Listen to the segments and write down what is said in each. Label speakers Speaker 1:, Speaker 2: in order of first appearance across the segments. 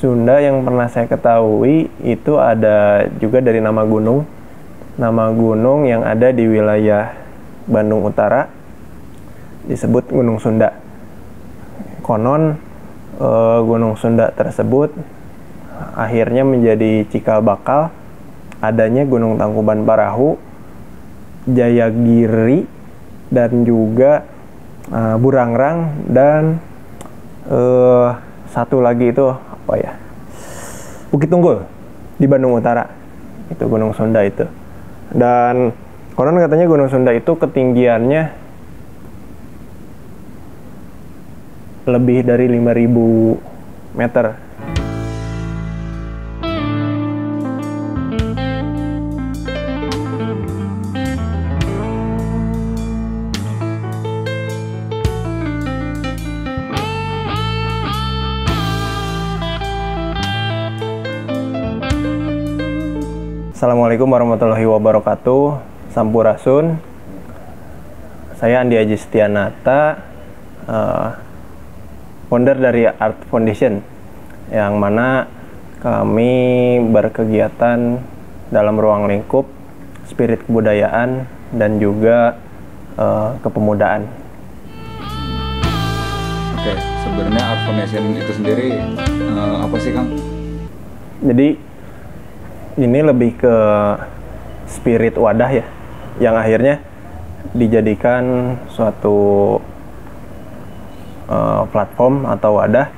Speaker 1: Sunda yang pernah saya ketahui itu ada juga dari nama gunung. Nama gunung yang ada di wilayah Bandung Utara disebut Gunung Sunda. Konon Gunung Sunda tersebut akhirnya menjadi cikal bakal adanya Gunung Tangkuban Parahu, Jayagiri, dan juga Burangrang, dan satu lagi itu apa ya, Bukit Tunggul di Bandung Utara. Itu Gunung Sunda itu. Dan konon katanya Gunung Sunda itu ketinggiannya lebih dari 5.000 meter. Assalamualaikum warahmatullahi wabarakatuh. Sampurasun. Saya Andi Aji Setianata, founder dari Art Foundation, yang mana kami berkegiatan dalam ruang lingkup spirit kebudayaan dan juga kepemudaan.
Speaker 2: Oke, sebenarnya Art Foundation itu sendiri apa sih, Kang?
Speaker 1: Jadi ini lebih ke spirit wadah ya, yang akhirnya dijadikan suatu platform atau wadah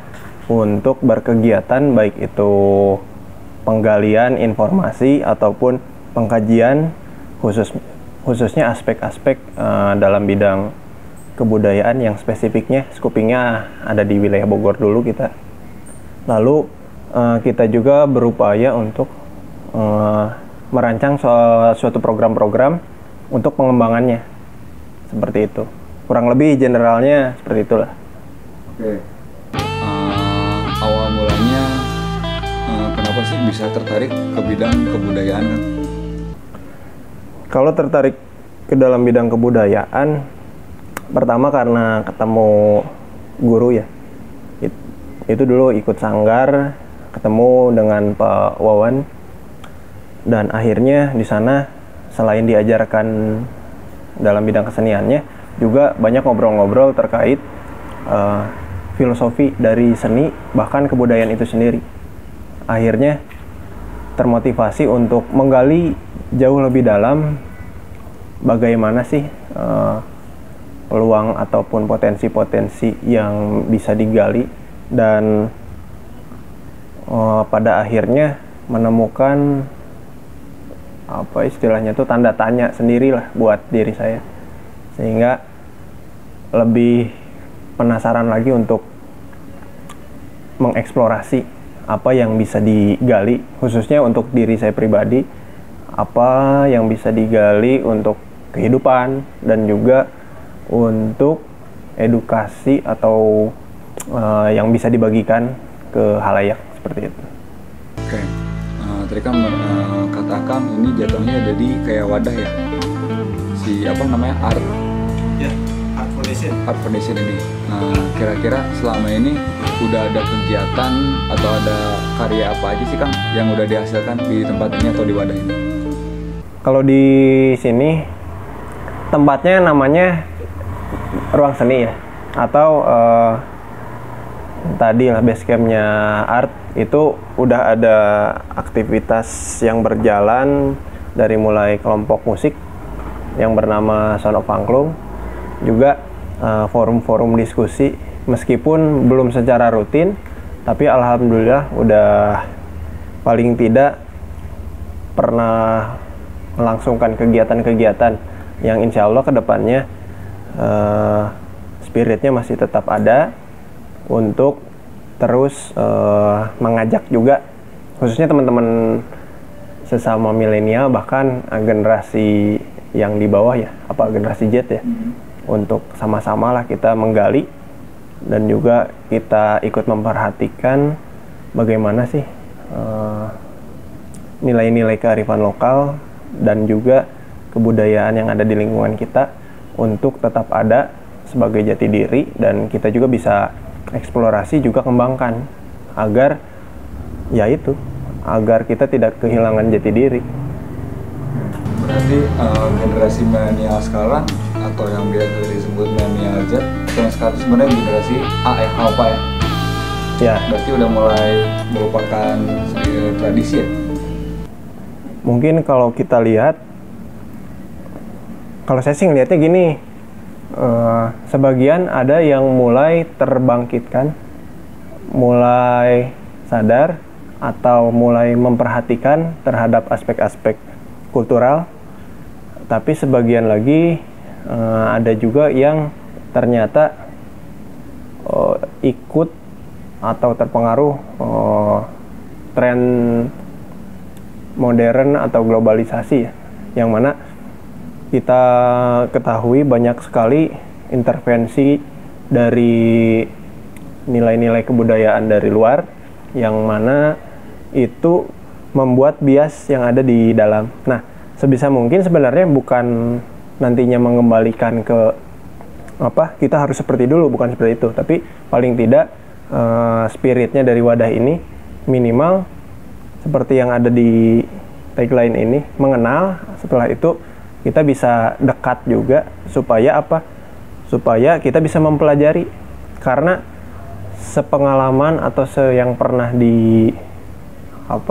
Speaker 1: untuk berkegiatan, baik itu penggalian informasi ataupun pengkajian khususnya aspek-aspek dalam bidang kebudayaan yang spesifiknya skupingnya ada di wilayah Bogor dulu kita. Lalu kita juga berupaya untuk merancang suatu program-program untuk pengembangannya, seperti itu. Kurang lebih generalnya seperti itulah.
Speaker 2: Oke. Awal mulanya kenapa sih bisa tertarik ke bidang kebudayaan, kan?
Speaker 1: Kalau tertarik ke dalam bidang kebudayaan, pertama karena ketemu guru ya. Itu dulu ikut sanggar, ketemu dengan Pak Wawan, dan akhirnya di sana selain diajarkan dalam bidang keseniannya, juga banyak ngobrol-ngobrol terkait filosofi dari seni, bahkan kebudayaan itu sendiri. Akhirnya termotivasi untuk menggali jauh lebih dalam bagaimana sih peluang ataupun potensi-potensi yang bisa digali, dan pada akhirnya menemukan apa istilahnya tuh tanda tanya sendirilah buat diri saya, sehingga lebih penasaran lagi untuk mengeksplorasi apa yang bisa digali, khususnya untuk diri saya pribadi, apa yang bisa digali untuk kehidupan dan juga untuk edukasi atau yang bisa dibagikan ke halayak, seperti itu.
Speaker 2: Oke, tadi kan katakan ini jatuhnya jadi kayak wadah ya, si apa namanya Art Foundation ini. Kira-kira selama ini udah ada kegiatan atau ada karya apa aja sih, Kang, yang udah dihasilkan di tempat ini atau di wadah ini?
Speaker 1: Kalau di sini tempatnya namanya Ruang Seni ya, atau tadi lah base campnya Art. Itu udah ada aktivitas yang berjalan dari mulai kelompok musik yang bernama Sound of Angklung, juga forum-forum diskusi, meskipun belum secara rutin, tapi alhamdulillah udah paling tidak pernah melangsungkan kegiatan-kegiatan yang insya Allah kedepannya spiritnya masih tetap ada untuk terus mengajak juga khususnya teman-teman sesama milenial, bahkan generasi yang di bawah ya, apa generasi Z ya, untuk sama-sama lah kita menggali dan juga kita ikut memperhatikan bagaimana sih nilai-nilai kearifan lokal dan juga kebudayaan yang ada di lingkungan kita untuk tetap ada sebagai jati diri, dan kita juga bisa eksplorasi juga kembangkan agar ya itu, agar kita tidak kehilangan jati diri.
Speaker 2: Berarti generasi milenial sekarang atau yang biasa disebut milenial Z, yang sekarang sebenarnya generasi A ya, apa ya?
Speaker 1: Ya,
Speaker 2: Berarti udah mulai merupakan tradisi ya?
Speaker 1: mungkin kalau kita lihat, kalau saya sih ngelihatnya gini, sebagian ada yang mulai terbangkitkan, mulai sadar atau mulai memperhatikan terhadap aspek-aspek kultural, tapi sebagian lagi ada juga yang ternyata ikut atau terpengaruh tren modern atau globalisasi ya, yang mana kita ketahui banyak sekali intervensi dari nilai-nilai kebudayaan dari luar, yang mana itu membuat bias yang ada di dalam. Nah, sebisa mungkin sebenarnya bukan nantinya mengembalikan ke kita harus seperti dulu, bukan seperti itu, tapi paling tidak spiritnya dari wadah ini minimal seperti yang ada di tagline ini, mengenal, setelah itu kita bisa dekat juga, supaya supaya kita bisa mempelajari, karena sepengalaman atau yang pernah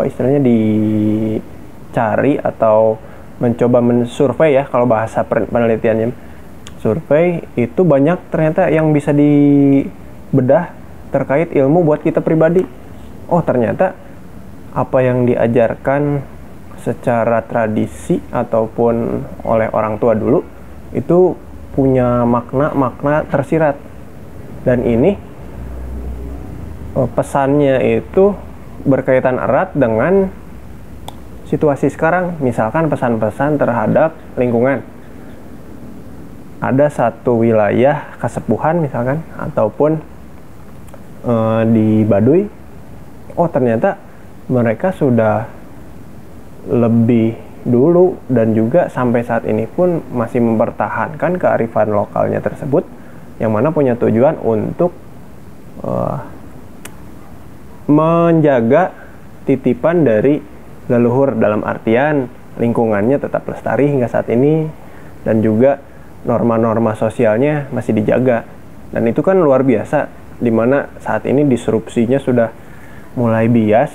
Speaker 1: istilahnya dicari atau mencoba mensurvei ya, kalau bahasa penelitiannya survei, itu banyak ternyata yang bisa dibedah terkait ilmu buat kita pribadi. Oh, ternyata apa yang diajarkan secara tradisi ataupun oleh orang tua dulu itu punya makna tersirat, dan ini pesannya itu berkaitan erat dengan situasi sekarang. Misalkan pesan-pesan terhadap lingkungan, ada satu wilayah kesepuhan misalkan, ataupun di Baduy, oh ternyata mereka sudah lebih dulu dan juga sampai saat ini pun masih mempertahankan kearifan lokalnya tersebut, yang mana punya tujuan untuk menjaga titipan dari leluhur, dalam artian lingkungannya tetap lestari hingga saat ini, dan juga norma-norma sosialnya masih dijaga. Dan itu kan luar biasa, dimana saat ini disrupsinya sudah mulai bias,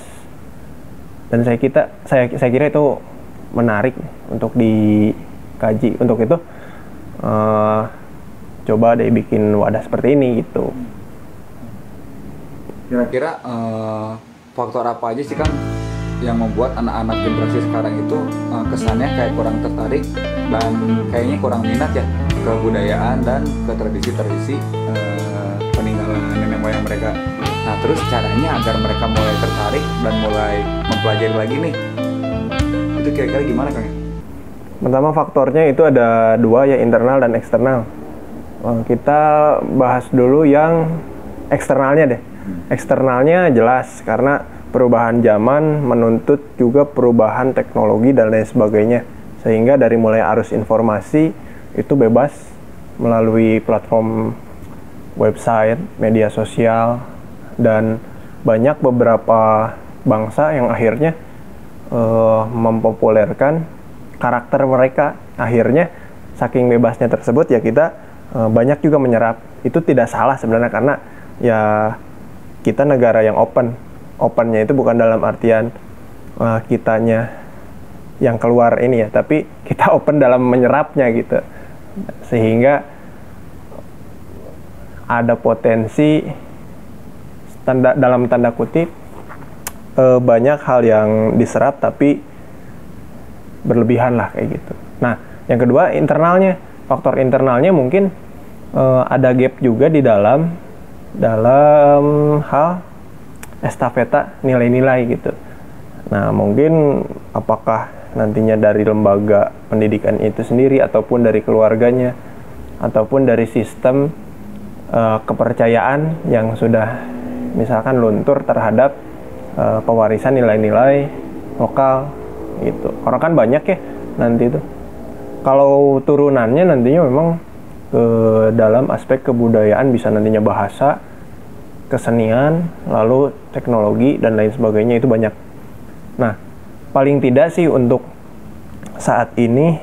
Speaker 1: dan saya kira itu menarik untuk dikaji. Untuk itu coba deh bikin wadah seperti ini gitu.
Speaker 2: Kira-kira faktor apa aja sih Kang yang membuat anak-anak generasi sekarang itu kesannya kayak kurang tertarik dan kayaknya kurang minat ya ke budayaan dan ke tradisi-tradisi peninggalan nenek moyang mereka. Nah, terus caranya agar mereka mulai tertarik dan mulai mempelajari lagi nih, itu kira-kira gimana Kang?
Speaker 1: Pertama, faktornya itu ada dua ya, internal dan eksternal. Kita bahas dulu yang eksternalnya deh. Eksternalnya jelas karena perubahan zaman menuntut juga perubahan teknologi dan lain sebagainya, sehingga dari mulai arus informasi itu bebas melalui platform website, media sosial, dan banyak beberapa bangsa yang akhirnya mempopulerkan karakter mereka. Akhirnya saking bebasnya tersebut ya kita banyak juga menyerap. Itu tidak salah sebenarnya, karena ya kita negara yang opennya itu bukan dalam artian kitanya yang keluar ini ya, tapi kita open dalam menyerapnya gitu, sehingga ada potensi dalam tanda kutip banyak hal yang diserap tapi berlebihan lah kayak gitu. Nah, yang kedua internalnya, faktor internalnya mungkin ada gap juga di dalam hal estafeta nilai-nilai gitu. Nah, mungkin apakah nantinya dari lembaga pendidikan itu sendiri, ataupun dari keluarganya, ataupun dari sistem kepercayaan yang sudah misalkan luntur terhadap pewarisan nilai-nilai lokal gitu. Orang kan banyak ya nanti itu. Kalau turunannya nantinya memang ke dalam aspek kebudayaan, bisa nantinya bahasa, kesenian, lalu teknologi dan lain sebagainya itu banyak. Nah, paling tidak sih untuk saat ini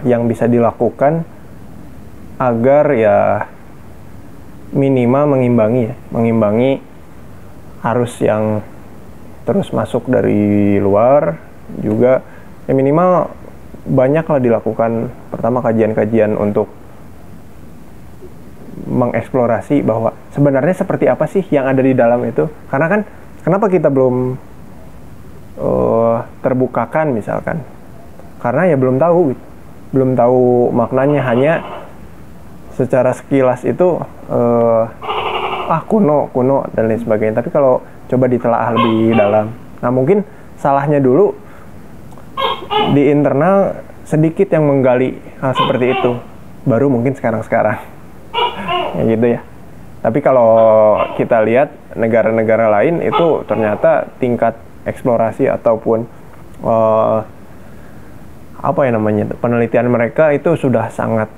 Speaker 1: yang bisa dilakukan agar ya minimal mengimbangi arus yang terus masuk dari luar, juga ya minimal banyaklah dilakukan pertama kajian-kajian untuk mengeksplorasi bahwa sebenarnya seperti apa sih yang ada di dalam itu. Karena kan kenapa kita belum terbukakan misalkan, karena ya belum tahu maknanya, hanya secara sekilas itu kuno dan lain sebagainya. Tapi kalau coba ditelaah lebih dalam, nah mungkin salahnya dulu di internal sedikit yang menggali hal seperti itu, baru mungkin sekarang ya gitu ya. Tapi kalau kita lihat negara-negara lain itu ternyata tingkat eksplorasi ataupun penelitian mereka itu sudah sangat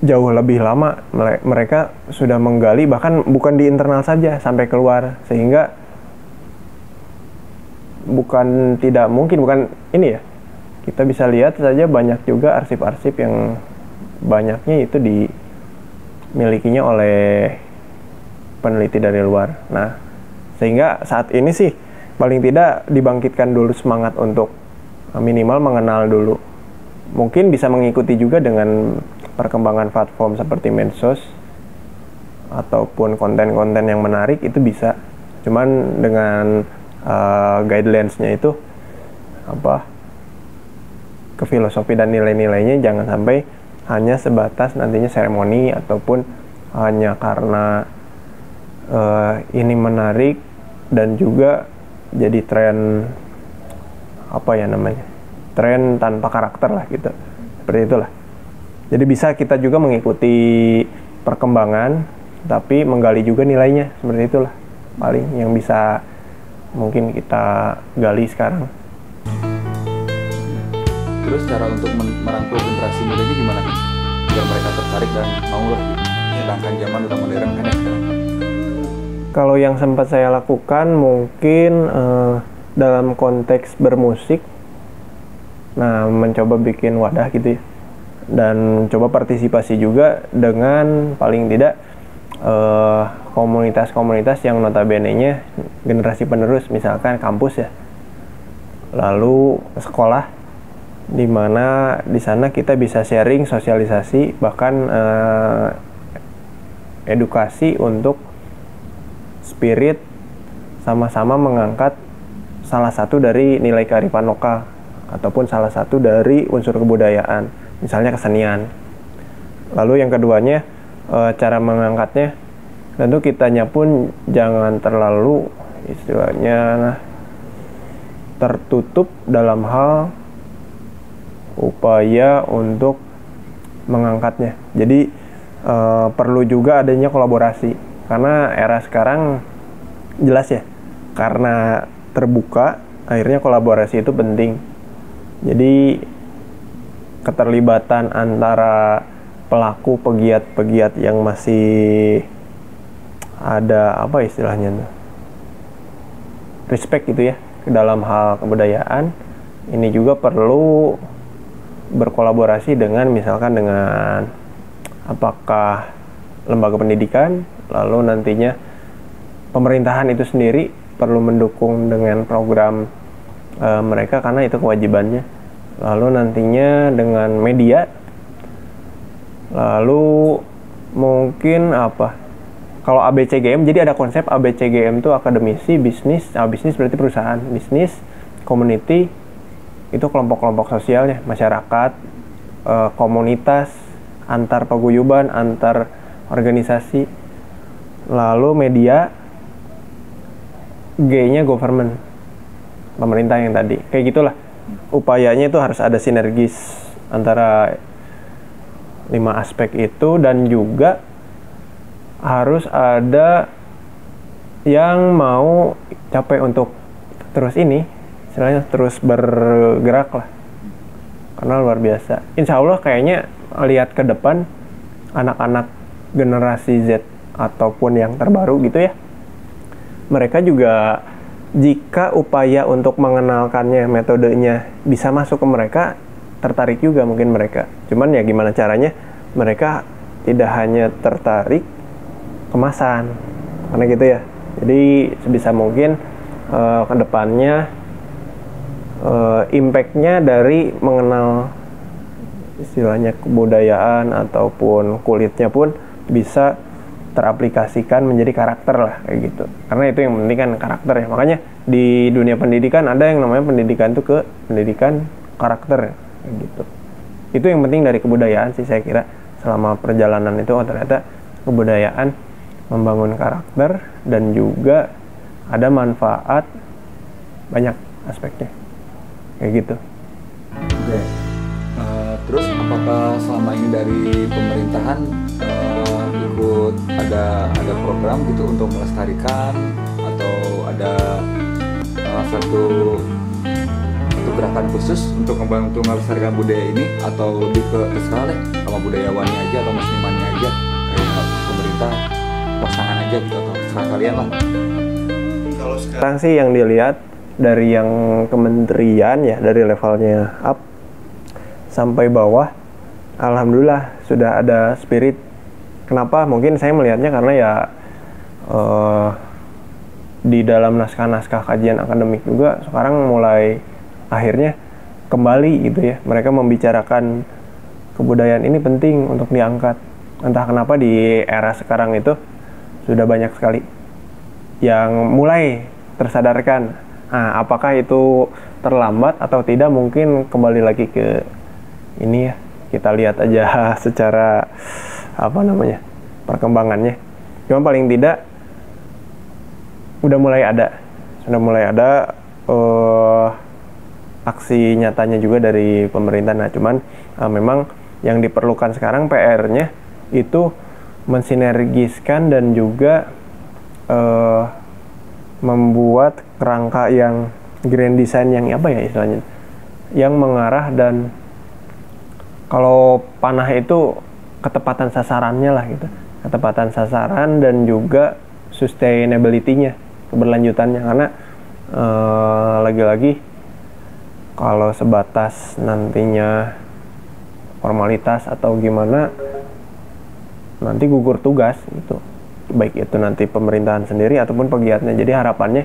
Speaker 1: jauh lebih lama. Mereka sudah menggali bahkan bukan di internal saja sampai keluar, sehingga bukan ini ya, kita bisa lihat saja banyak juga arsip-arsip yang banyaknya itu dimilikinya oleh peneliti dari luar. Nah, sehingga saat ini sih paling tidak dibangkitkan dulu semangat untuk minimal mengenal dulu. Mungkin bisa mengikuti juga dengan perkembangan platform seperti medsos ataupun konten-konten yang menarik, itu bisa. Cuman dengan guidelines-nya itu ke filosofi dan nilai-nilainya jangan sampai hanya sebatas nantinya seremoni ataupun hanya karena ini menarik dan juga jadi tren tren tanpa karakter lah gitu, seperti itulah. Jadi bisa kita juga mengikuti perkembangan tapi menggali juga nilainya, seperti itulah paling yang bisa mungkin kita gali sekarang.
Speaker 2: Terus cara untuk merangkul generasi mudanya gimana kan? Biar mereka tertarik dan mau lah gitu. Sedangkan zaman udah modern kan ya sekarang.
Speaker 1: Kalau yang sempat saya lakukan mungkin dalam konteks bermusik, nah mencoba bikin wadah gitu ya, dan coba partisipasi juga dengan paling tidak komunitas-komunitas yang notabene-nya generasi penerus, misalkan kampus ya, lalu sekolah, di mana di sana kita bisa sharing, sosialisasi, bahkan edukasi untuk spirit sama-sama mengangkat salah satu dari nilai kearifan lokal ataupun salah satu dari unsur kebudayaan, misalnya kesenian. Lalu yang keduanya, cara mengangkatnya tentu kitanya pun jangan terlalu istilahnya tertutup dalam hal upaya untuk mengangkatnya. Jadi perlu juga adanya kolaborasi, karena era sekarang jelas ya, karena terbuka, akhirnya kolaborasi itu penting. Jadi keterlibatan antara pelaku pegiat-pegiat yang masih ada respect gitu ya ke dalam hal kebudayaan, ini juga perlu berkolaborasi dengan misalkan dengan apakah lembaga pendidikan, lalu nantinya pemerintahan itu sendiri perlu mendukung dengan program mereka karena itu kewajibannya. Lalu nantinya dengan media, lalu mungkin kalau ABCGM, jadi ada konsep ABCGM itu akademisi, bisnis, bisnis berarti perusahaan, bisnis, community itu kelompok-kelompok sosialnya, masyarakat, komunitas, antar paguyuban, antar organisasi, lalu media, G-nya government, pemerintah yang tadi, kayak gitulah. Upayanya itu harus ada sinergis antara 5 aspek itu, dan juga harus ada yang mau capek untuk terus istilahnya terus bergerak lah, karena luar biasa. Insya Allah kayaknya lihat ke depan anak-anak generasi Z ataupun yang terbaru gitu ya, mereka juga jika upaya untuk mengenalkannya, metodenya bisa masuk ke mereka, tertarik juga mungkin mereka. Cuman ya gimana caranya mereka tidak hanya tertarik kemasan, karena gitu ya. Jadi sebisa mungkin ke depannya impact-nya dari mengenal istilahnya kebudayaan ataupun kulitnya pun bisa teraplikasikan menjadi karakter lah, kayak gitu. Karena itu yang penting kan karakter ya. Makanya di dunia pendidikan ada yang namanya pendidikan itu ke pendidikan karakter, kayak gitu. Itu yang penting dari kebudayaan sih saya kira. Selama perjalanan itu ternyata kebudayaan membangun karakter dan juga ada manfaat banyak aspeknya, kayak gitu.
Speaker 2: Oke. Terus apakah selama ini dari pemerintahan ikut ada program gitu untuk melestarikan, atau ada satu gerakan khusus untuk membantu melestarikan budaya ini, atau lebih ke terserah deh sama budayawannya aja atau muslimannya aja, kayak pemerintah pasangan aja gitu, atau terserah kalian lah.
Speaker 1: Kalau sekarang sih yang dilihat dari yang kementerian ya, dari levelnya up sampai bawah, alhamdulillah sudah ada spirit. Kenapa? Mungkin saya melihatnya karena ya di dalam naskah-naskah kajian akademik juga sekarang mulai akhirnya kembali gitu ya, mereka membicarakan kebudayaan ini penting untuk diangkat. Entah kenapa di era sekarang itu sudah banyak sekali yang mulai tersadarkan. Nah, apakah itu terlambat atau tidak, mungkin kembali lagi ke ini ya, kita lihat aja secara perkembangannya. Cuma paling tidak sudah mulai ada aksi nyatanya juga dari pemerintah. Nah, cuman memang yang diperlukan sekarang PR-nya itu mensinergiskan dan juga membuat kerangka yang grand design yang istilahnya, yang mengarah, dan kalau panah itu ketepatan sasarannya lah gitu, ketepatan sasaran dan juga sustainability-nya, keberlanjutannya. Karena lagi-lagi kalau sebatas nantinya formalitas atau gimana, nanti gugur tugas gitu, baik itu nanti pemerintahan sendiri ataupun pegiatnya. Jadi harapannya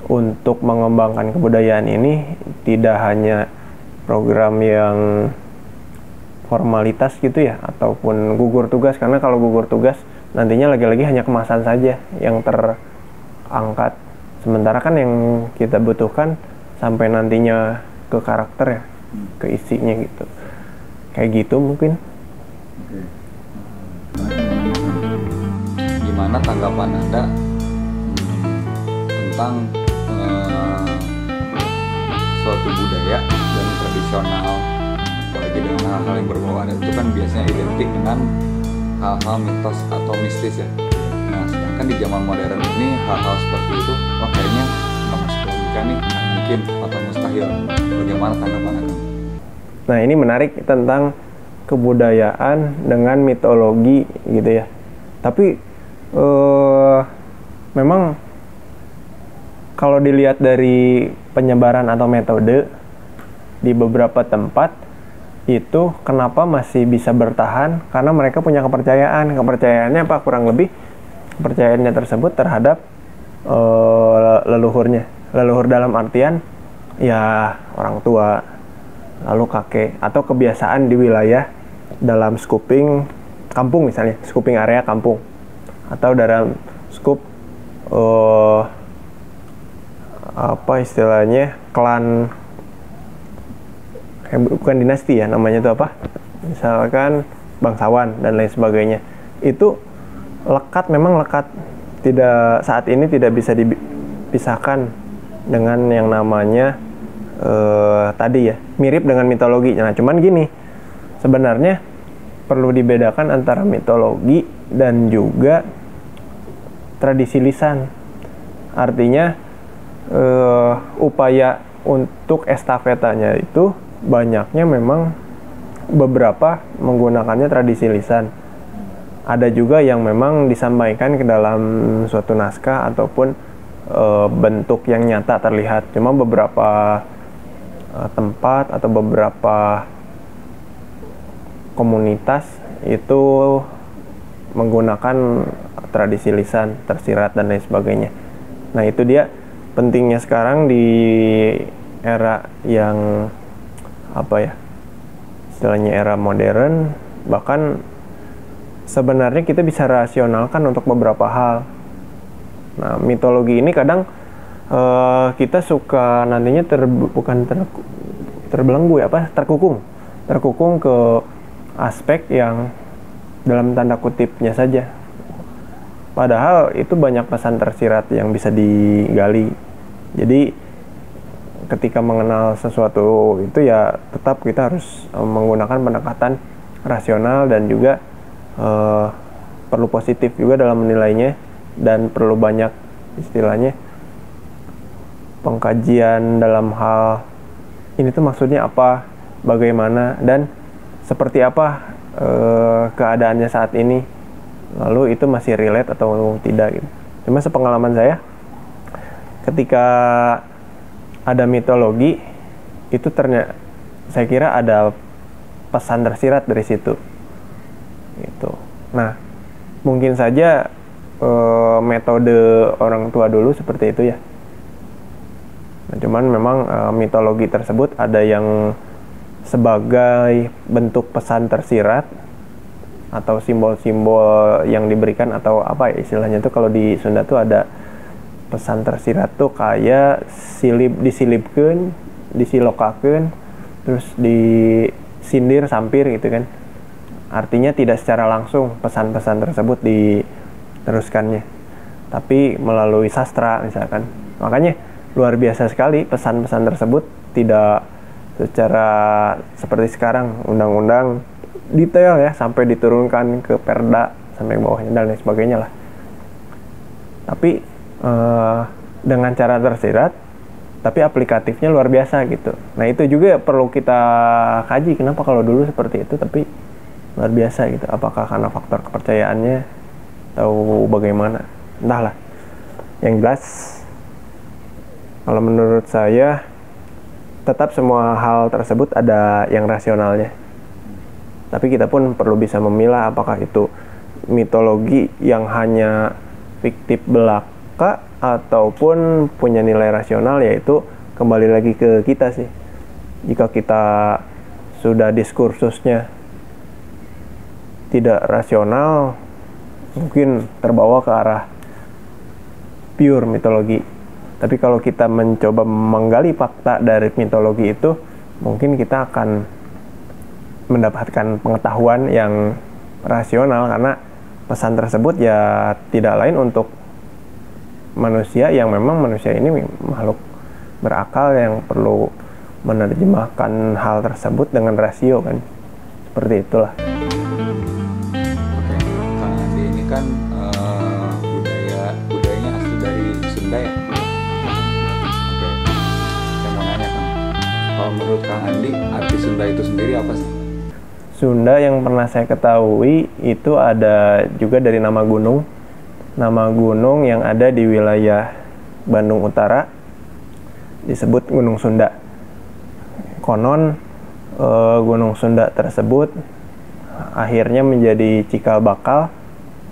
Speaker 1: untuk mengembangkan kebudayaan ini tidak hanya program yang formalitas gitu ya, ataupun gugur tugas. Karena kalau gugur tugas nantinya lagi-lagi hanya kemasan saja yang terangkat, sementara kan yang kita butuhkan sampai nantinya ke karakter ya, ke isinya gitu, kayak gitu mungkin.
Speaker 2: Gimana tanggapan Anda tentang suatu budaya dan tradisional, apalagi dengan hal-hal yang berbau adat, itu kan biasanya identik dengan hal-hal mitos atau mistis ya. Nah, sedangkan di zaman modern ini hal-hal seperti itu kayaknya nggak masuk logika nih, mungkin atau mustahil. Bagaimana tanggapan Anda?
Speaker 1: Nah, ini menarik tentang kebudayaan dengan mitologi gitu ya. Tapi memang kalau dilihat dari penyebaran atau metode di beberapa tempat itu kenapa masih bisa bertahan, karena mereka punya kepercayaannya apa, kurang lebih kepercayaannya tersebut terhadap leluhur dalam artian ya orang tua, lalu kakek, atau kebiasaan di wilayah dalam skuping kampung, misalnya skuping area kampung, atau dalam skup istilahnya klan, bukan dinasti ya namanya, itu apa, misalkan bangsawan dan lain sebagainya. Itu memang lekat, tidak, saat ini tidak bisa dipisahkan dengan yang namanya tadi ya, mirip dengan mitologi. Nah, cuman gini, sebenarnya perlu dibedakan antara mitologi dan juga tradisi lisan. Artinya upaya untuk estafetanya itu banyaknya memang beberapa menggunakannya tradisi lisan. ada juga yang memang disampaikan ke dalam suatu naskah ataupun bentuk yang nyata terlihat. Cuma beberapa tempat atau beberapa komunitas itu menggunakan tradisi lisan, tersirat dan lain sebagainya. Nah, itu dia pentingnya sekarang di era yang istilahnya era modern, bahkan sebenarnya kita bisa rasionalkan untuk beberapa hal. Nah, mitologi ini kadang kita suka nantinya terkukung ke aspek yang dalam tanda kutipnya saja. Padahal itu banyak pesan tersirat yang bisa digali. Jadi ketika mengenal sesuatu itu ya tetap kita harus menggunakan pendekatan rasional dan juga perlu positif juga dalam menilainya, dan perlu banyak istilahnya pengkajian dalam hal ini tuh maksudnya apa, bagaimana, dan seperti apa keadaannya saat ini, lalu itu masih relate atau tidak gitu. Cuma sepengalaman saya, ketika ada mitologi itu ternyata saya kira ada pesan tersirat dari situ gitu. Nah, mungkin saja metode orang tua dulu seperti itu ya. Nah, cuman memang mitologi tersebut ada yang sebagai bentuk pesan tersirat atau simbol-simbol yang diberikan, atau apa ya istilahnya tuh, kalau di Sunda tuh ada pesan tersirat tuh kayak disilipkeun, disilokakeun, terus disindir sampir gitu kan. Artinya tidak secara langsung pesan-pesan tersebut diteruskannya, tapi melalui sastra misalkan. Makanya luar biasa sekali pesan-pesan tersebut, tidak secara seperti sekarang undang-undang detail ya sampai diturunkan ke perda sampai bawahnya dan lain sebagainya lah. Tapi dengan cara tersirat tapi aplikatifnya luar biasa gitu. Nah, itu juga perlu kita kaji, kenapa kalau dulu seperti itu tapi luar biasa gitu. Apakah karena faktor kepercayaannya atau bagaimana, entahlah. Yang jelas kalau menurut saya tetap semua hal tersebut ada yang rasionalnya. Tapi kita pun perlu bisa memilah apakah itu mitologi yang hanya fiktif belaka ataupun punya nilai rasional, yaitu kembali lagi ke kita sih. Jika kita sudah diskursusnya tidak rasional, mungkin terbawa ke arah pure mitologi. Tapi kalau kita mencoba menggali fakta dari mitologi itu, mungkin kita akan mendapatkan pengetahuan yang rasional, karena pesan tersebut ya tidak lain untuk manusia yang memang manusia ini makhluk berakal yang perlu menerjemahkan hal tersebut dengan rasio kan. Seperti itulah.
Speaker 2: Oke, Kang Andi ini kan budayanya asli dari Sunda ya. Oke, saya mau nanya Kang, kalau menurut Kang Andi arti Sunda itu sendiri apa sih?
Speaker 1: Sunda yang pernah saya ketahui itu ada juga dari nama gunung yang ada di wilayah Bandung Utara, disebut Gunung Sunda. Konon Gunung Sunda tersebut akhirnya menjadi cikal bakal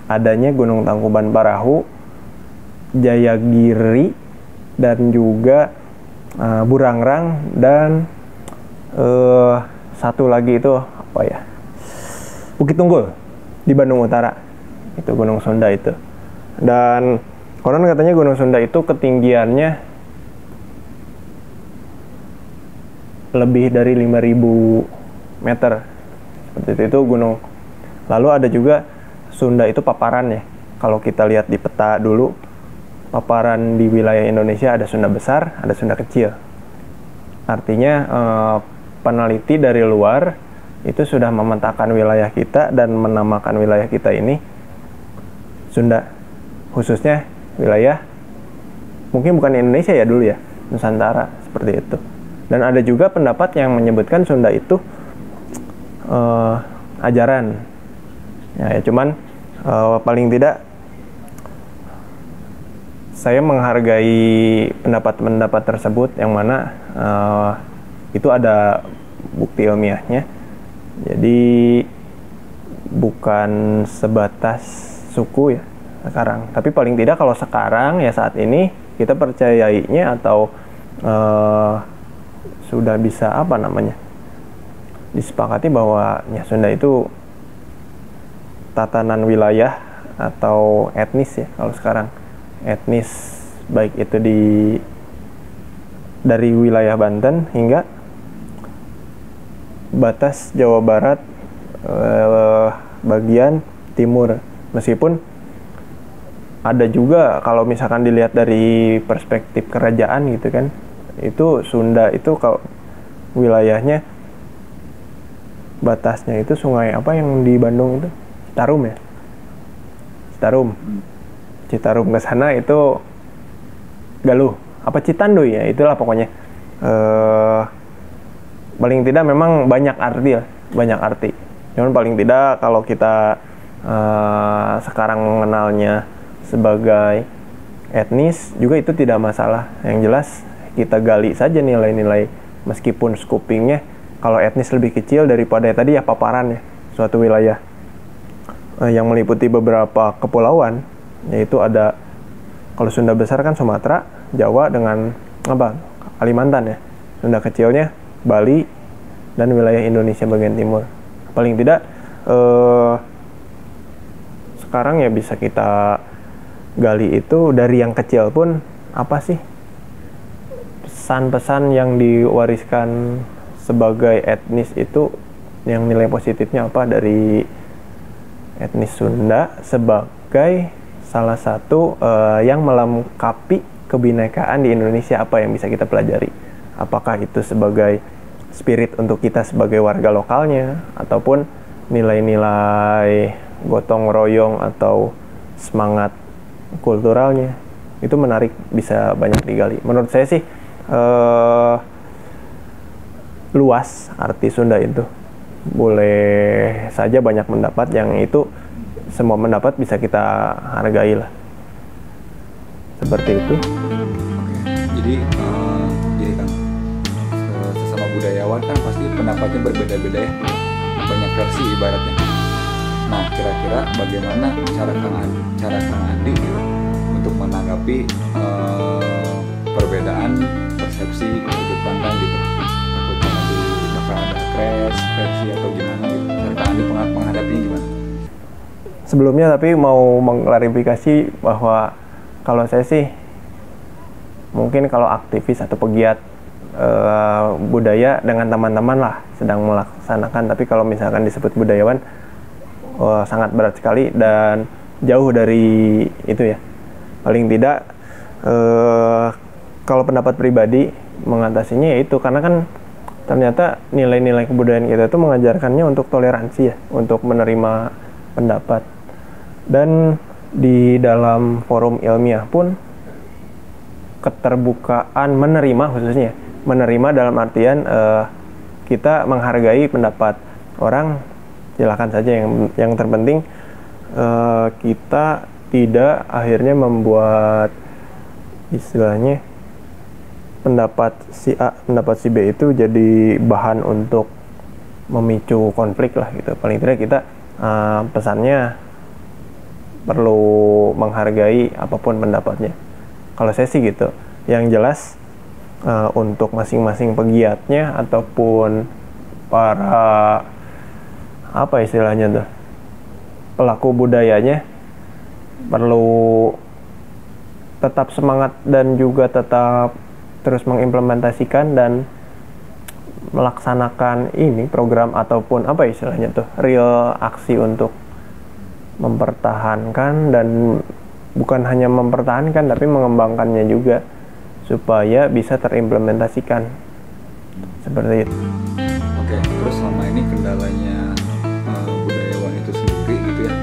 Speaker 1: adanya Gunung Tangkuban Parahu, Jayagiri, dan juga Burangrang, dan satu lagi itu apa ya, Bukit Tunggul di Bandung Utara. Itu Gunung Sunda itu. Dan konon katanya Gunung Sunda itu ketinggiannya lebih dari 5.000 meter. Seperti itu gunung. Lalu ada juga Sunda itu paparan ya. Kalau kita lihat di peta dulu, paparan di wilayah Indonesia ada Sunda besar, ada Sunda kecil. Artinya peneliti dari luar itu sudah memetakan wilayah kita dan menamakan wilayah kita ini Sunda, khususnya wilayah mungkin bukan Indonesia ya dulu ya, Nusantara, seperti itu. Dan ada juga pendapat yang menyebutkan Sunda itu ajaran ya, cuman paling tidak saya menghargai pendapat-pendapat tersebut yang mana itu ada bukti ilmiahnya. Jadi bukan sebatas suku ya sekarang. Tapi paling tidak kalau sekarang ya saat ini kita percayainya atau sudah bisa disepakati bahwa ya Sunda itu tatanan wilayah atau etnis ya kalau sekarang. Etnis baik itu dari wilayah Banten hingga batas Jawa Barat bagian timur. Meskipun ada juga kalau misalkan dilihat dari perspektif kerajaan gitu kan, itu Sunda itu kalau wilayahnya batasnya itu sungai apa yang di Bandung itu Citarum ya, Citarum ke sana itu Galuh apa Citanduy ya, itulah pokoknya. Paling tidak memang banyak arti. Cuman paling tidak kalau kita sekarang mengenalnya sebagai etnis juga itu tidak masalah. Yang jelas kita gali saja nilai-nilai, meskipun scopingnya kalau etnis lebih kecil daripada tadi ya paparan ya suatu wilayah yang meliputi beberapa kepulauan, yaitu ada kalau Sunda besar kan Sumatera, Jawa dengan Kalimantan ya. Sunda kecilnya Bali dan wilayah Indonesia bagian timur. Paling tidak sekarang ya bisa kita gali itu dari yang kecil pun apa sih pesan-pesan yang diwariskan sebagai etnis itu, yang nilai positifnya apa dari etnis Sunda sebagai salah satu yang melengkapi kebinekaan di Indonesia, apa yang bisa kita pelajari. Apakah itu sebagai spirit untuk kita sebagai warga lokalnya, ataupun nilai-nilai gotong royong atau semangat kulturalnya. Itu menarik, bisa banyak digali. Menurut saya sih luas arti Sunda itu. Boleh saja banyak pendapat, yang itu semua pendapat bisa kita hargai lah. Seperti itu.
Speaker 2: Oke. Jadi kan sesama budayawan kan pasti pendapatnya berbeda-beda ya. Banyak versi ibaratnya. Nah, kira-kira bagaimana cara Kang Andi gitu, untuk menanggapi perbedaan persepsi sudut pandang gitu? Takutnya nanti bakal ada crash versi atau gimana gitu. Cara Kang Andi menghadapinya gimana?
Speaker 1: Sebelumnya tapi mau mengklarifikasi bahwa kalau saya sih mungkin kalau aktivis atau pegiat budaya dengan teman-teman lah sedang melaksanakan, tapi kalau misalkan disebut budayawan sangat berat sekali dan jauh dari itu ya. Paling tidak kalau pendapat pribadi mengatasinya yaitu karena kan ternyata nilai-nilai kebudayaan kita itu mengajarkannya untuk toleransi ya, untuk menerima pendapat. Dan di dalam forum ilmiah pun keterbukaan menerima, khususnya menerima dalam artian kita menghargai pendapat orang, silakan saja. Yang terpenting kita tidak akhirnya membuat istilahnya pendapat si A, pendapat si B itu jadi bahan untuk memicu konflik lah gitu. Paling tidak kita pesannya perlu menghargai apapun pendapatnya. Kalau saya sih gitu. Yang jelas untuk masing-masing pegiatnya ataupun para apa istilahnya tuh pelaku budayanya perlu tetap semangat dan juga tetap terus mengimplementasikan dan melaksanakan ini program ataupun apa istilahnya tuh real aksi untuk mempertahankan, dan bukan hanya mempertahankan tapi mengembangkannya juga supaya bisa terimplementasikan seperti itu.
Speaker 2: Oke, terus selama ini kendalanya budayawan itu sendiri gitu ya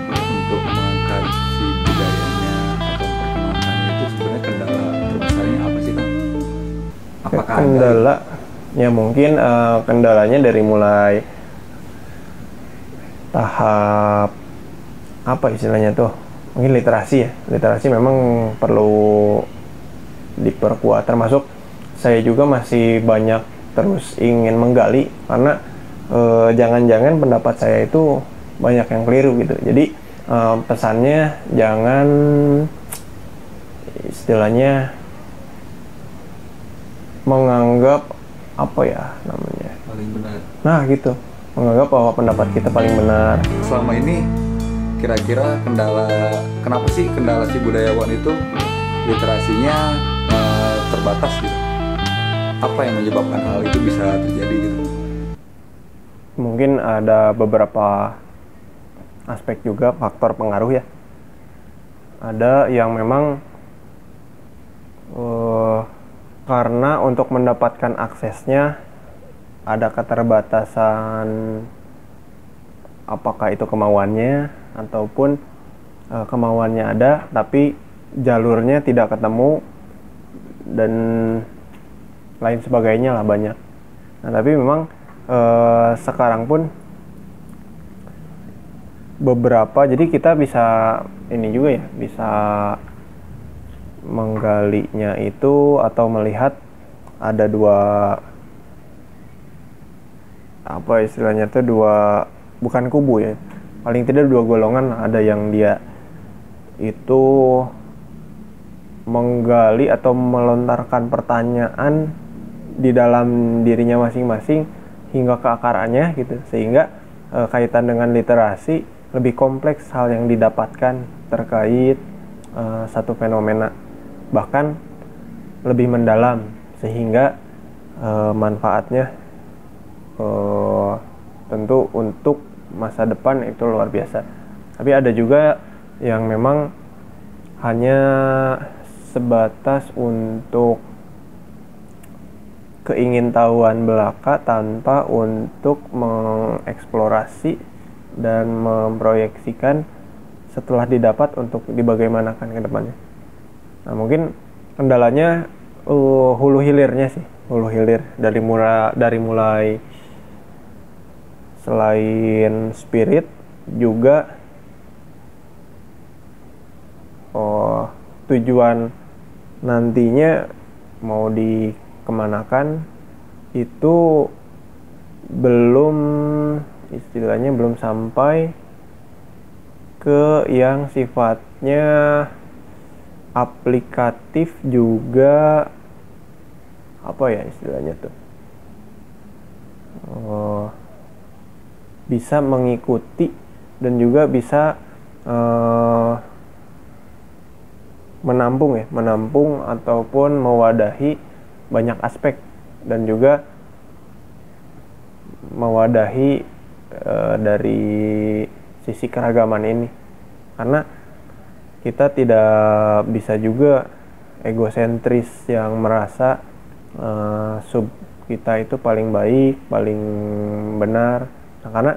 Speaker 2: untuk mengangkat si budayanya atau memperkenalkannya, itu sebenarnya kendala terbesarnya apa sih Kang? Apakah
Speaker 1: kendala ya mungkin kendalanya dari mulai tahap apa istilahnya tuh, mungkin literasi ya. Literasi memang perlu diperkuat, termasuk saya juga masih banyak terus ingin menggali, karena jangan-jangan pendapat saya itu banyak yang keliru gitu. Jadi pesannya jangan istilahnya menganggap apa ya namanya,
Speaker 2: paling benar.
Speaker 1: nah gitu, menganggap bahwa pendapat kita paling benar.
Speaker 2: Selama ini kira-kira kenapa sih kendala si budayawan itu literasinya terbatas gitu? Apa yang menyebabkan hal itu bisa terjadi gitu?
Speaker 1: Mungkin ada beberapa aspek juga, faktor pengaruh ya. Ada yang memang karena untuk mendapatkan aksesnya ada keterbatasan, apakah itu kemauannya ataupun kemauannya ada tapi jalurnya tidak ketemu dan lain sebagainya lah, banyak. Nah tapi memang sekarang pun beberapa, jadi kita bisa ini juga ya, bisa menggalinya itu atau melihat ada dua, apa istilahnya tuh, dua, bukan kubu ya, paling tidak dua golongan. Ada yang dia itu menggali atau melontarkan pertanyaan di dalam dirinya masing-masing hingga ke akarannya gitu, sehingga kaitan dengan literasi lebih kompleks hal yang didapatkan terkait satu fenomena, bahkan lebih mendalam, sehingga manfaatnya tentu untuk masa depan itu luar biasa. Tapi ada juga yang memang hanya sebatas untuk keingintahuan belaka tanpa untuk mengeksplorasi dan memproyeksikan setelah didapat untuk dibagaimanakan ke depannya. Nah mungkin kendalanya hulu hilirnya sih, hulu hilir dari mulai selain spirit juga tujuan nantinya mau dikemanakan itu belum, istilahnya belum sampai ke yang sifatnya aplikatif juga, apa ya istilahnya tuh, bisa mengikuti dan juga bisa menampung ataupun mewadahi banyak aspek dan juga mewadahi dari sisi keragaman ini. Karena kita tidak bisa juga egosentris yang merasa sub kita itu paling baik, paling benar. Nah, karena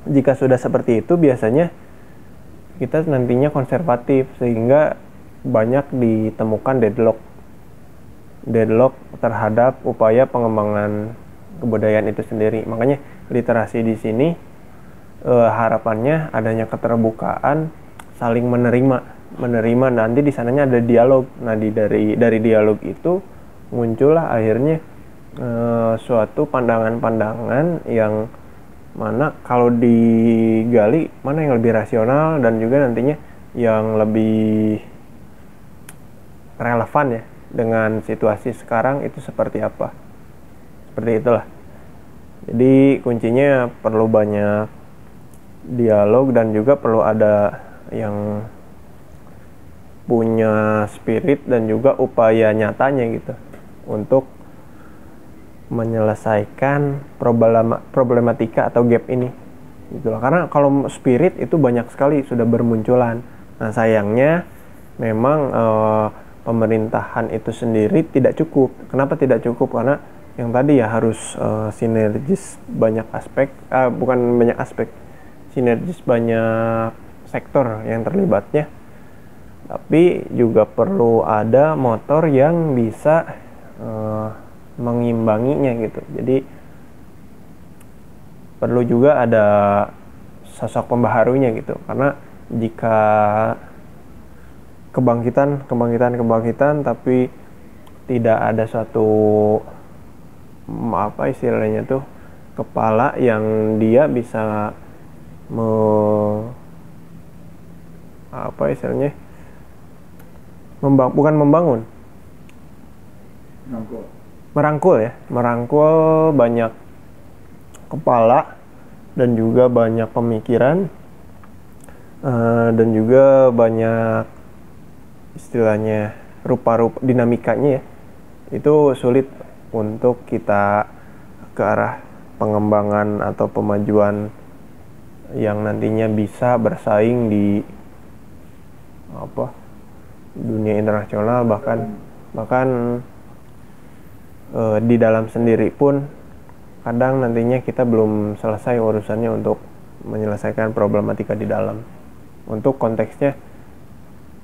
Speaker 1: jika sudah seperti itu biasanya kita nantinya konservatif, sehingga banyak ditemukan deadlock terhadap upaya pengembangan kebudayaan itu sendiri. Makanya literasi di sini harapannya adanya keterbukaan, saling menerima nanti di sananya ada dialog. Nah dari dialog itu muncullah akhirnya suatu pandangan-pandangan yang mana kalau digali mana yang lebih rasional dan juga nantinya yang lebih relevan ya dengan situasi sekarang itu seperti apa. Seperti itulah. Jadi kuncinya perlu banyak dialog dan juga perlu ada yang punya spirit dan juga upaya nyatanya gitu untuk menyelesaikan problematika atau gap ini gitu loh. Karena kalau spirit itu banyak sekali sudah bermunculan. Nah sayangnya memang pemerintahan itu sendiri tidak cukup. Kenapa tidak cukup? Karena yang tadi ya harus sinergis banyak aspek, bukan banyak aspek, sinergis banyak sektor yang terlibatnya. Tapi juga perlu ada motor yang bisa mengimbanginya gitu. Jadi perlu juga ada sosok pembaharunya gitu. Karena jika kebangkitan tapi tidak ada suatu apa istilahnya tuh kepala yang dia bisa apa istilahnya bukan membangun, merangkul banyak kepala dan juga banyak pemikiran dan juga banyak istilahnya rupa-rupa dinamikanya ya, itu sulit untuk kita ke arah pengembangan atau pemajuan yang nantinya bisa bersaing di dunia internasional, bahkan di dalam sendiri pun kadang nantinya kita belum selesai urusannya untuk menyelesaikan problematika di dalam, untuk konteksnya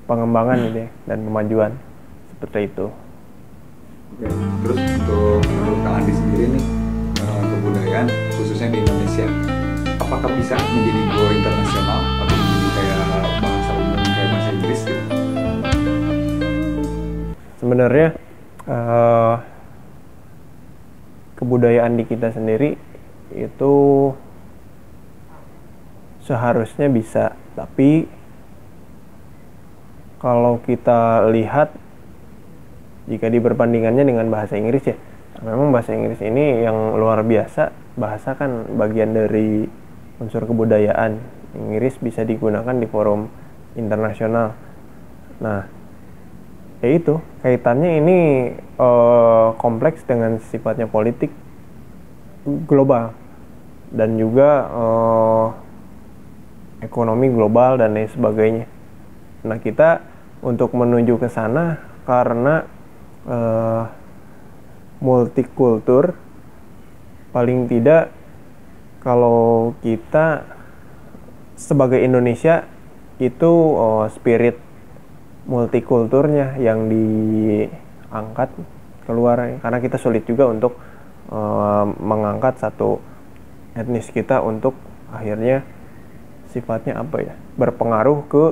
Speaker 1: pengembangan gitu ya, dan kemajuan seperti itu.
Speaker 2: Oke, terus untuk menurut Kang Andi sendiri nih, kebudayaan khususnya di Indonesia apakah bisa menjadi go internasional atau menjadi kayak bahasa umum kayak bahasa Inggris gitu?
Speaker 1: Sebenarnya kebudayaan di kita sendiri itu seharusnya bisa, tapi kalau kita lihat jika diperbandingannya dengan bahasa Inggris ya, memang bahasa Inggris ini yang luar biasa. Bahasa kan bagian dari unsur kebudayaan. Inggris bisa digunakan di forum internasional. Nah, ya itu kaitannya ini kompleks dengan sifatnya politik global dan juga ekonomi global dan lain sebagainya. Nah, kita untuk menuju ke sana karena multikultur, paling tidak kalau kita sebagai Indonesia itu spirit multikulturnya yang diangkat keluar, karena kita sulit juga untuk mengangkat satu etnis kita untuk akhirnya sifatnya berpengaruh ke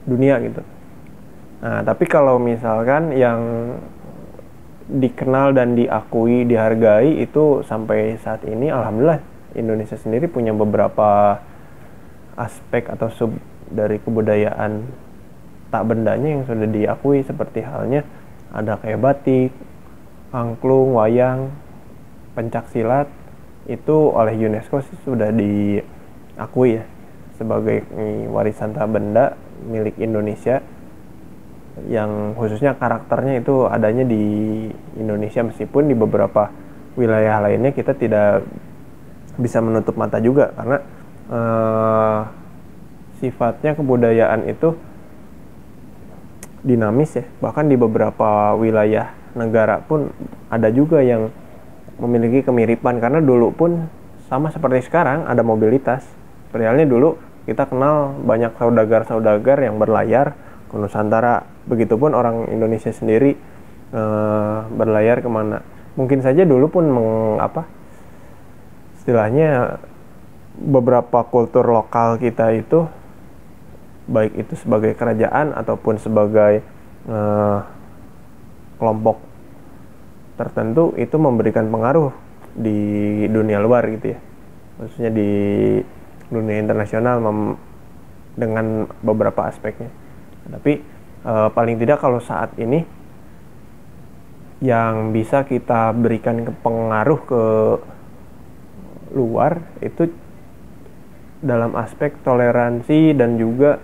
Speaker 1: dunia gitu. Nah, tapi kalau misalkan yang dikenal dan diakui, dihargai itu sampai saat ini, alhamdulillah Indonesia sendiri punya beberapa aspek atau sub dari kebudayaan tak bendanya yang sudah diakui, seperti halnya ada kayak batik, angklung, wayang, pencaksilat, itu oleh UNESCO sudah diakui ya sebagai warisan tak benda milik Indonesia, yang khususnya karakternya itu adanya di Indonesia, meskipun di beberapa wilayah lainnya kita tidak bisa menutup mata juga, karena sifatnya kebudayaan itu dinamis ya. Bahkan di beberapa wilayah negara pun ada juga yang memiliki kemiripan, karena dulu pun sama seperti sekarang ada mobilitas. Padahal dulu kita kenal banyak saudagar-saudagar yang berlayar ke Nusantara. Begitupun orang Indonesia sendiri berlayar kemana. Mungkin saja dulu pun istilahnya beberapa kultur lokal kita itu, baik itu sebagai kerajaan ataupun sebagai kelompok tertentu, itu memberikan pengaruh di dunia luar gitu ya, maksudnya di dunia internasional dengan beberapa aspeknya. Tapi paling tidak kalau saat ini yang bisa kita berikan pengaruh ke luar itu dalam aspek toleransi dan juga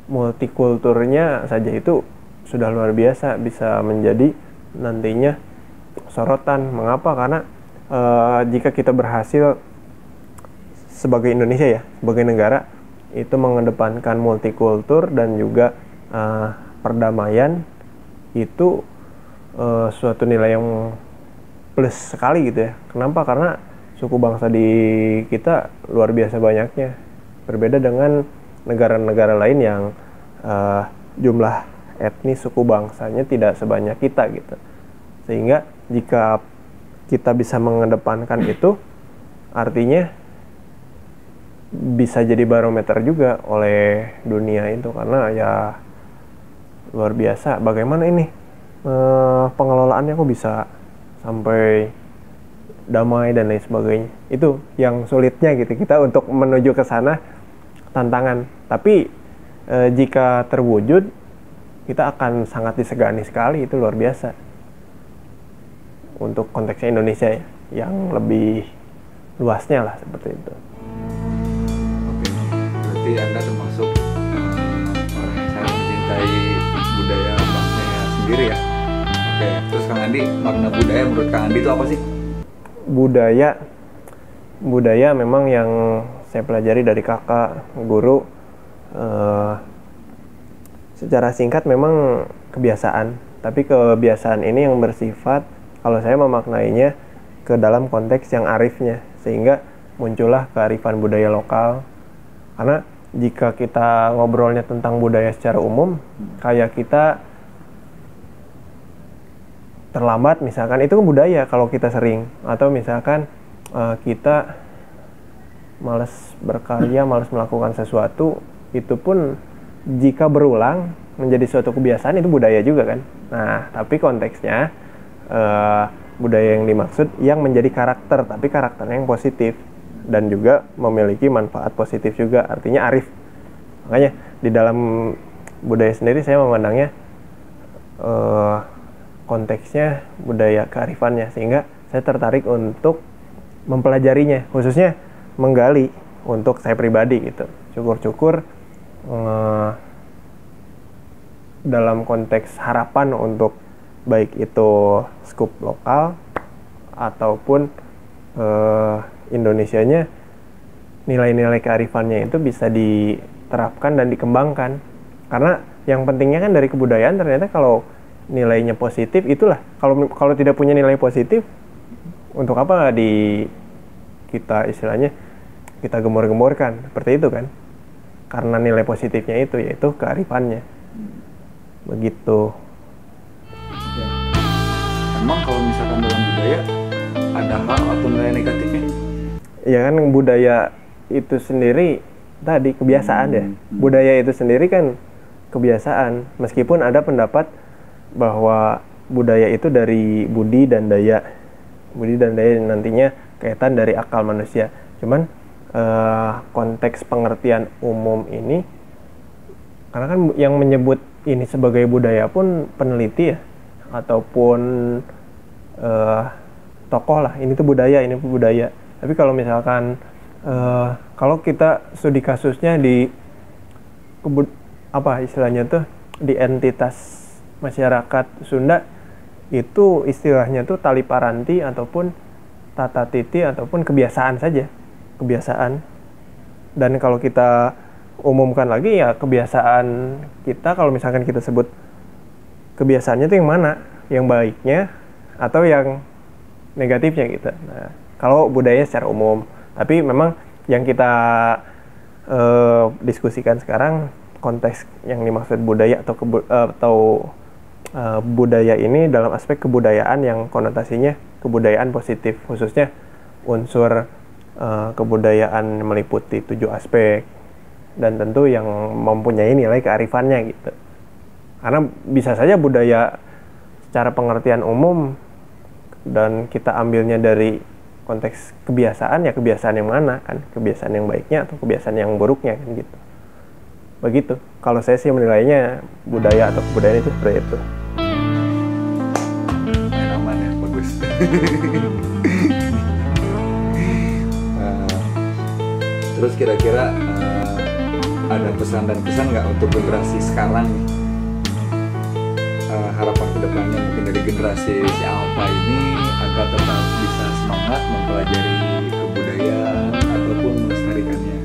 Speaker 1: multikulturnya saja, itu sudah luar biasa, bisa menjadi nantinya sorotan. Mengapa? Karena jika kita berhasil sebagai Indonesia ya, sebagai negara itu mengedepankan multikultur dan juga perdamaian, itu suatu nilai yang plus sekali gitu ya. Kenapa? Karena suku bangsa di kita luar biasa banyaknya, berbeda dengan negara-negara lain yang jumlah etnis suku bangsanya tidak sebanyak kita gitu. Sehingga jika kita bisa mengedepankan itu, artinya bisa jadi barometer juga oleh dunia itu, karena ya luar biasa bagaimana ini pengelolaannya kok bisa sampai damai dan lain sebagainya. Itu yang sulitnya gitu, kita untuk menuju ke sana tantangan. Tapi jika terwujud, kita akan sangat disegani sekali, itu luar biasa. Untuk konteksnya Indonesia ya, yang lebih luasnya lah seperti itu.
Speaker 2: Oke, berarti Anda termasuk orang yang sangat mencintai budaya bangsanya sendiri ya. Oke, terus Kang Andi, makna budaya menurut Kang Andi itu apa sih?
Speaker 1: Budaya memang yang saya pelajari dari kakak, guru, secara singkat memang kebiasaan. Tapi kebiasaan ini yang bersifat, kalau saya memaknainya ke dalam konteks yang arifnya, sehingga muncullah kearifan budaya lokal. Karena jika kita ngobrolnya tentang budaya secara umum, kayak kita terlambat misalkan, itu kan budaya kalau kita sering. Atau misalkan kita malas berkarya, malas melakukan sesuatu, itu pun jika berulang menjadi suatu kebiasaan, itu budaya juga kan. Nah, tapi konteksnya budaya yang dimaksud yang menjadi karakter, tapi karakternya yang positif dan juga memiliki manfaat positif juga, artinya arif. Makanya di dalam budaya sendiri saya memandangnya konteksnya budaya kearifannya, sehingga saya tertarik untuk mempelajarinya, khususnya menggali untuk saya pribadi gitu. Syukur-syukur dalam konteks harapan untuk baik itu skup lokal ataupun Indonesianya, nilai-nilai kearifannya itu bisa diterapkan dan dikembangkan. Karena yang pentingnya kan dari kebudayaan, ternyata kalau nilainya positif, itulah kalau tidak punya nilai positif, untuk apa kita istilahnya kita gembor-gemborkan seperti itu kan. Karena nilai positifnya itu yaitu kearifannya. Begitu.
Speaker 2: Ya. Emang kalau misalkan dalam budaya ada hal atau nilai negatifnya?
Speaker 1: Ya kan, budaya itu sendiri tadi kebiasaan ya. Budaya itu sendiri kan kebiasaan. Meskipun ada pendapat bahwa budaya itu dari budi dan daya. Budi dan daya nantinya kaitan dari akal manusia. Cuman konteks pengertian umum ini, karena kan yang menyebut ini sebagai budaya pun peneliti ya, ataupun tokoh lah, ini tuh budaya, ini tuh budaya. Tapi kalau misalkan kalau kita studi kasusnya di apa istilahnya tuh, di entitas masyarakat Sunda, itu istilahnya tuh tali paranti ataupun tata titi ataupun kebiasaan saja, kebiasaan. Dan kalau kita umumkan lagi ya kebiasaan kita, kalau misalkan kita sebut kebiasaannya itu yang mana, yang baiknya atau yang negatifnya gitu. Nah, kalau budaya secara umum, tapi memang yang kita diskusikan sekarang konteks yang dimaksud budaya atau budaya ini dalam aspek kebudayaan yang konotasinya kebudayaan positif, khususnya unsur kebudayaan meliputi 7 aspek dan tentu yang mempunyai nilai kearifannya gitu. Karena bisa saja budaya secara pengertian umum dan kita ambilnya dari konteks kebiasaan, ya kebiasaan yang mana kan, kebiasaan yang baiknya atau kebiasaan yang buruknya kan gitu. Begitu. Kalau saya sih menilainya budaya atau kebudayaan itu seperti itu.
Speaker 2: Main aman ya, bagus. Terus kira-kira ada pesan dan kesan nggak untuk generasi sekarang nih? Harapan kedepannya mungkin dari generasi si Alpha ini agar tetap bisa semangat mempelajari kebudayaan ataupun melestarikannya.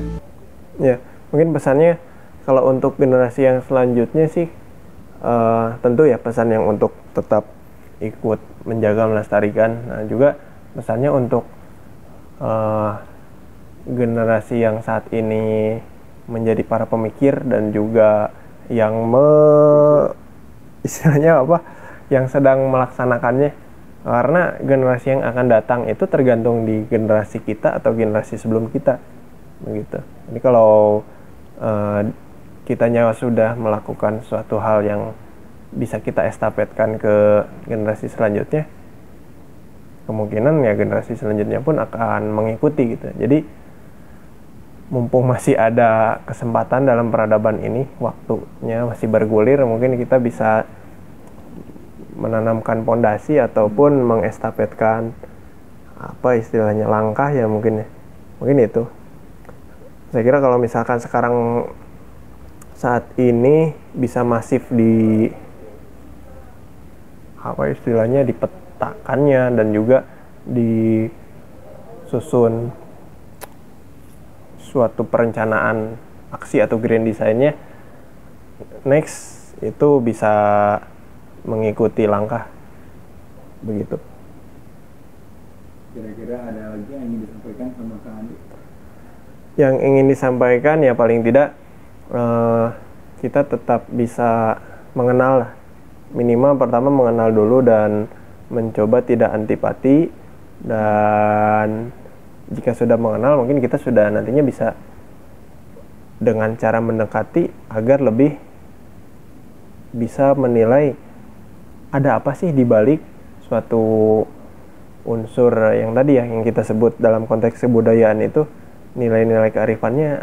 Speaker 1: Ya, mungkin pesannya kalau untuk generasi yang selanjutnya sih tentu ya pesan yang untuk tetap ikut menjaga melestarikan. Nah juga pesannya untuk generasi yang saat ini menjadi para pemikir dan juga yang istilahnya apa, yang sedang melaksanakannya. Karena generasi yang akan datang itu tergantung di generasi kita atau generasi sebelum kita. begitu. Jadi kalau kitanya sudah melakukan suatu hal yang bisa kita estafetkan ke generasi selanjutnya, kemungkinan ya generasi selanjutnya pun akan mengikuti gitu. Jadi mumpung masih ada kesempatan dalam peradaban ini, waktunya masih bergulir, mungkin kita bisa menanamkan pondasi ataupun mengestafetkan apa istilahnya langkah ya mungkin itu. Saya kira kalau misalkan sekarang saat ini bisa masif di apa istilahnya dipetakannya dan juga disusun suatu perencanaan aksi atau grand design-nya, next itu bisa mengikuti langkah begitu.
Speaker 2: Kira-kira ada lagi yang ingin disampaikan sama Kang Andi?
Speaker 1: Yang ingin disampaikan ya paling tidak kita tetap bisa mengenal lah. Minimal pertama mengenal dulu dan mencoba tidak antipati, dan jika sudah mengenal mungkin kita sudah nantinya bisa dengan cara mendekati agar lebih bisa menilai ada apa sih di balik suatu unsur yang tadi ya yang kita sebut dalam konteks kebudayaan itu, nilai-nilai kearifannya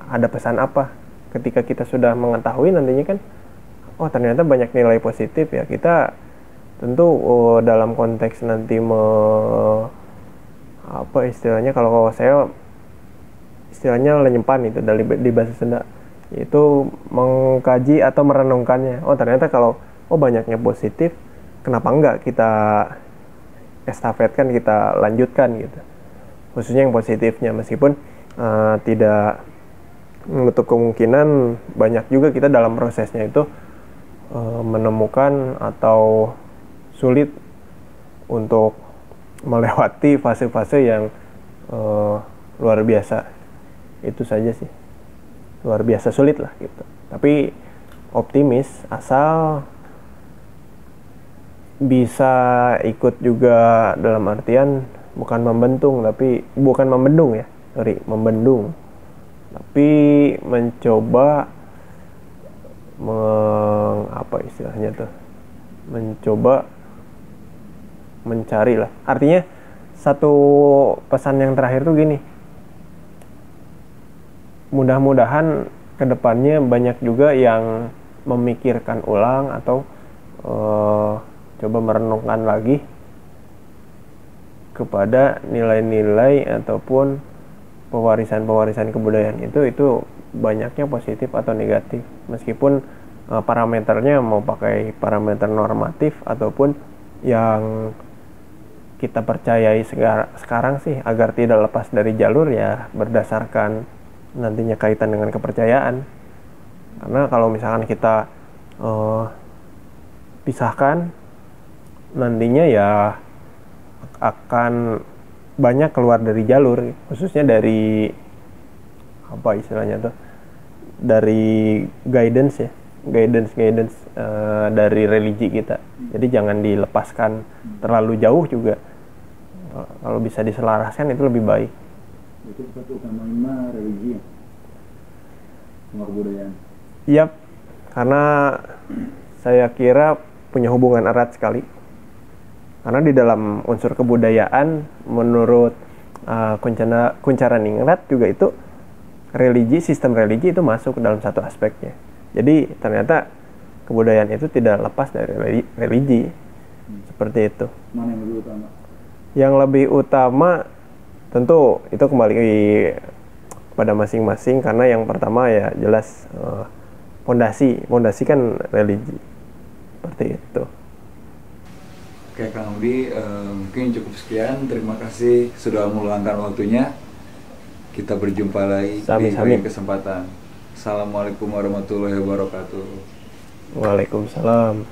Speaker 1: ada pesan apa. Ketika kita sudah mengetahui nantinya kan oh ternyata banyak nilai positif ya, kita tentu dalam konteks nanti apa istilahnya, kalau saya istilahnya lenyempan itu di bahasa Sunda, itu mengkaji atau merenungkannya. Oh ternyata kalau banyaknya positif, kenapa enggak kita estafetkan, kita lanjutkan gitu, khususnya yang positifnya, meskipun tidak menutup kemungkinan banyak juga kita dalam prosesnya itu menemukan atau sulit untuk melewati fase-fase yang luar biasa. Itu saja sih, luar biasa sulit lah gitu. Tapi optimis asal bisa ikut juga, dalam artian bukan membendung tapi mencoba apa istilahnya tuh, mencoba mencari lah. Artinya satu pesan yang terakhir tuh gini, mudah-mudahan kedepannya banyak juga yang memikirkan ulang atau coba merenungkan lagi kepada nilai-nilai ataupun pewarisan kebudayaan itu banyaknya positif atau negatif, meskipun parameternya mau pakai parameter normatif ataupun yang kita percayai sekarang sih agar tidak lepas dari jalur ya berdasarkan nantinya kaitan dengan kepercayaan. Karena kalau misalkan kita pisahkan, nantinya ya akan banyak keluar dari jalur, khususnya dari apa istilahnya tuh, dari guidance dari religi kita. Jadi jangan dilepaskan terlalu jauh juga, kalau bisa diselaraskan itu lebih baik.
Speaker 2: Itu satu utamanya religi sama kebudayaan.
Speaker 1: Yap, karena saya kira punya hubungan erat sekali. Karena di dalam unsur kebudayaan, menurut Kuncaraningrat juga itu sistem religi itu masuk ke dalam satu aspeknya. Jadi ternyata kebudayaan itu tidak lepas dari religi. Seperti itu.
Speaker 2: Mana yang lebih utama?
Speaker 1: Yang lebih utama tentu itu kembali pada masing-masing, karena yang pertama ya jelas pondasi kan religi. Seperti itu.
Speaker 2: Oke Kang Budi, mungkin cukup sekian. Terima kasih sudah meluangkan waktunya. Kita berjumpa lagi di lain kesempatan. Assalamualaikum warahmatullahi wabarakatuh.
Speaker 1: Waalaikumsalam.